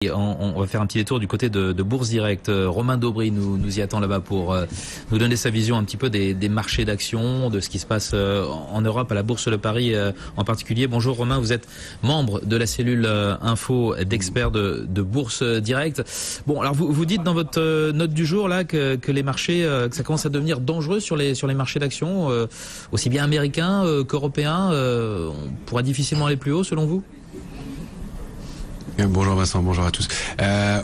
Et on va faire un petit détour du côté de Bourse Direct. Romain Daubry nous y attend là-bas pour nous donner sa vision un petit peu des marchés d'actions, de ce qui se passe en Europe, à la Bourse de Paris en particulier. Bonjour Romain, vous êtes membre de la cellule info d'experts de Bourse Direct. Bon, alors vous dites dans votre note du jour là que les marchés, que ça commence à devenir dangereux sur les marchés d'actions, aussi bien américains qu'européens. On pourra difficilement aller plus haut selon vous ? Bonjour Vincent, bonjour à tous.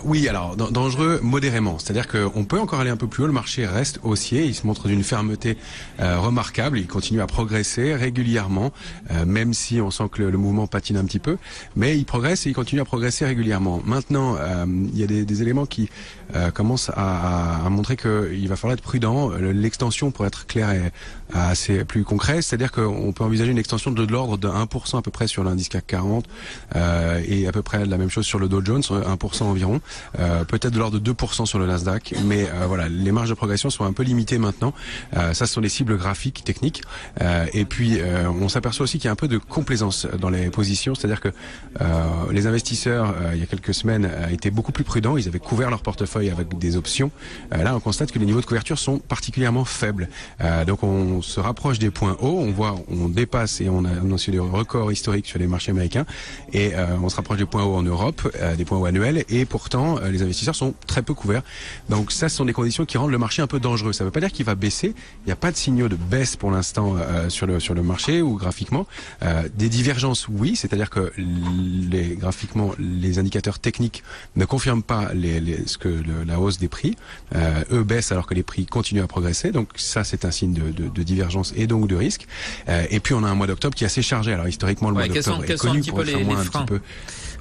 Oui, alors dangereux modérément, c'est-à-dire qu'on peut encore aller un peu plus haut, le marché reste haussier, il se montre d'une fermeté remarquable, il continue à progresser régulièrement, même si on sent que le mouvement patine un petit peu, mais il progresse et il continue à progresser régulièrement. Maintenant, il y a des éléments qui commencent à montrer qu'il va falloir être prudent. L'extension, pour être clair, est assez plus concret, c'est-à-dire qu'on peut envisager une extension de l'ordre de 1% à peu près sur l'indice CAC 40 et à peu près de la même chose sur le Dow Jones, 1% environ, peut-être de l'ordre de 2% sur le Nasdaq, mais voilà, les marges de progression sont un peu limitées maintenant. Ça, ce sont les cibles graphiques, techniques, et puis on s'aperçoit aussi qu'il y a un peu de complaisance dans les positions, c'est-à-dire que les investisseurs, il y a quelques semaines, étaient beaucoup plus prudents, ils avaient couvert leur portefeuille avec des options. Là, on constate que les niveaux de couverture sont particulièrement faibles. Donc on se rapproche des points hauts, on dépasse et on a annoncé des records historiques sur les marchés américains, et on se rapproche des points hauts en Europe, des points hauts annuels, et pourtant les investisseurs sont très peu couverts. Donc ça, ce sont des conditions qui rendent le marché un peu dangereux. Ça ne veut pas dire qu'il va baisser, il n'y a pas de signaux de baisse pour l'instant sur le marché ou graphiquement. Des divergences, oui, c'est-à-dire que graphiquement, les indicateurs techniques ne confirment pas la hausse des prix. Eux baissent alors que les prix continuent à progresser, donc ça c'est un signe de divergence et donc de risque. Et puis on a un mois d'octobre qui est assez chargé. Alors historiquement, le mois d'octobre est connu pour être un mois un petit peu...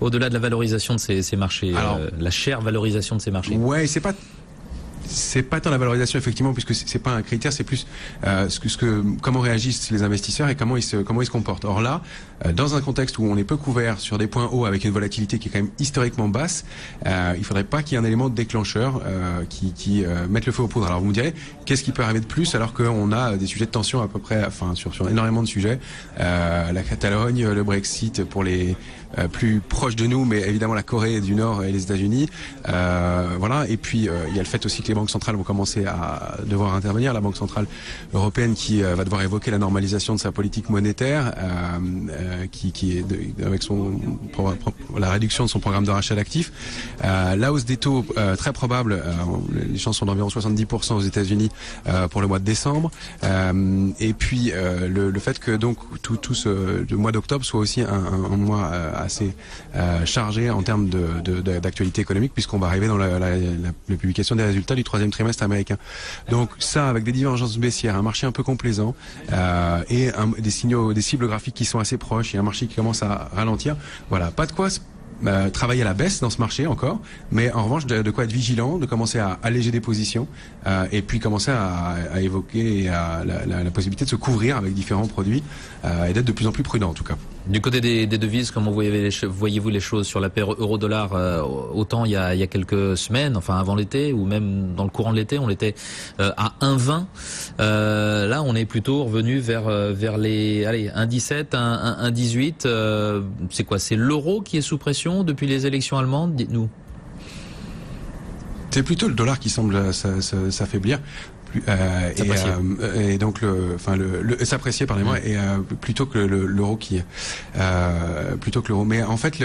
Au-delà de la valorisation de ces marchés, la chère valorisation de ces marchés. Ouais, c'est pas tant la valorisation effectivement, puisque c'est pas un critère, c'est plus comment réagissent les investisseurs et comment ils se comportent. Or là, dans un contexte où on est peu couvert sur des points hauts avec une volatilité qui est quand même historiquement basse, il faudrait pas qu'il y ait un élément déclencheur qui mette le feu aux poudres. Alors vous me direz, qu'est-ce qui peut arriver de plus alors qu'on a des sujets de tension à peu près, enfin sur énormément de sujets, la Catalogne, le Brexit pour les plus proches de nous, mais évidemment la Corée du Nord et les États-Unis, voilà. Et puis il y a le fait aussi que les banques centrales vont commencer à devoir intervenir. La Banque centrale européenne qui va devoir évoquer la normalisation de sa politique monétaire, qui est avec la réduction de son programme de rachat d'actifs, la hausse des taux très probable. Les chances sont d'environ 70% aux États-Unis pour le mois de décembre. Et puis le fait que donc tout le mois d'octobre soit aussi un mois assez chargé en termes d'actualité économique, puisqu'on va arriver dans la publication des résultats du troisième trimestre américain. Donc ça, avec des divergences baissières, un marché un peu complaisant et des cibles graphiques qui sont assez proches et un marché qui commence à ralentir. Voilà, pas de quoi travailler à la baisse dans ce marché encore, mais en revanche de quoi être vigilant, de commencer à alléger des positions et puis commencer à évoquer la possibilité de se couvrir avec différents produits et d'être de plus en plus prudent en tout cas. Du côté des devises, comment voyez-vous les choses sur la paire euro-dollar? Autant il y a quelques semaines, enfin avant l'été, ou même dans le courant de l'été, on était à 1,20. Là, on est plutôt revenu vers les 1,17, 1,18. C'est quoi? C'est l'euro qui est sous pression depuis les élections allemandes? Dites-nous. C'est plutôt le dollar qui semble s'affaiblir. Et donc s'apprécier, pardonnez-moi, et plutôt que l'euro plutôt que l'euro. Mais en fait,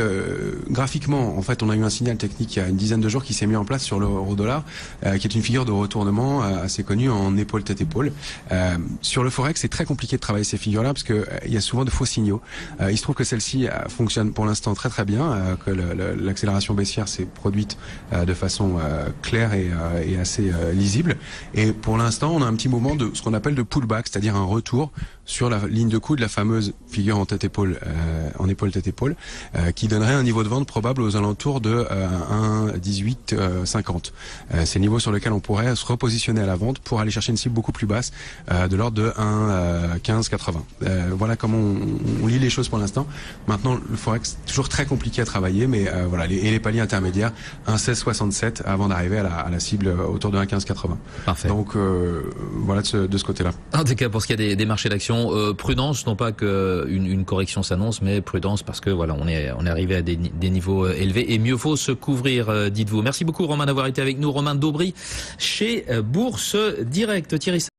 graphiquement, en fait, on a eu un signal technique il y a une dizaine de jours qui s'est mis en place sur l'euro-dollar, qui est une figure de retournement assez connue en épaule-tête-épaule. Sur le forex, c'est très compliqué de travailler ces figures-là parce que il y a souvent de faux signaux. Il se trouve que celle-ci fonctionne pour l'instant très très bien, que l'accélération baissière s'est produite de façon claire et assez lisible. Et pour l'instant, on a un petit moment de ce qu'on appelle de pullback, c'est-à-dire un retour sur la ligne de coude, la fameuse figure en tête-épaule, en épaule-tête-épaule, qui donnerait un niveau de vente probable aux alentours de 1,1850. C'est le niveau sur lequel on pourrait se repositionner à la vente pour aller chercher une cible beaucoup plus basse, de l'ordre de 1,1580. Voilà comment on lit les choses pour l'instant. Maintenant, le forex, toujours très compliqué à travailler, mais voilà, les paliers intermédiaires, 1,1667 avant d'arriver à la cible autour de 1,1580. Parfait. Donc voilà de ce côté-là. En tout cas, pour ce qui est des marchés d'actions, attention, prudence, non pas qu'une correction s'annonce, mais prudence parce que voilà, on est arrivé à des niveaux élevés et mieux vaut se couvrir, dites-vous. Merci beaucoup Romain d'avoir été avec nous. Romain Daubry chez Bourse Direct. Thierry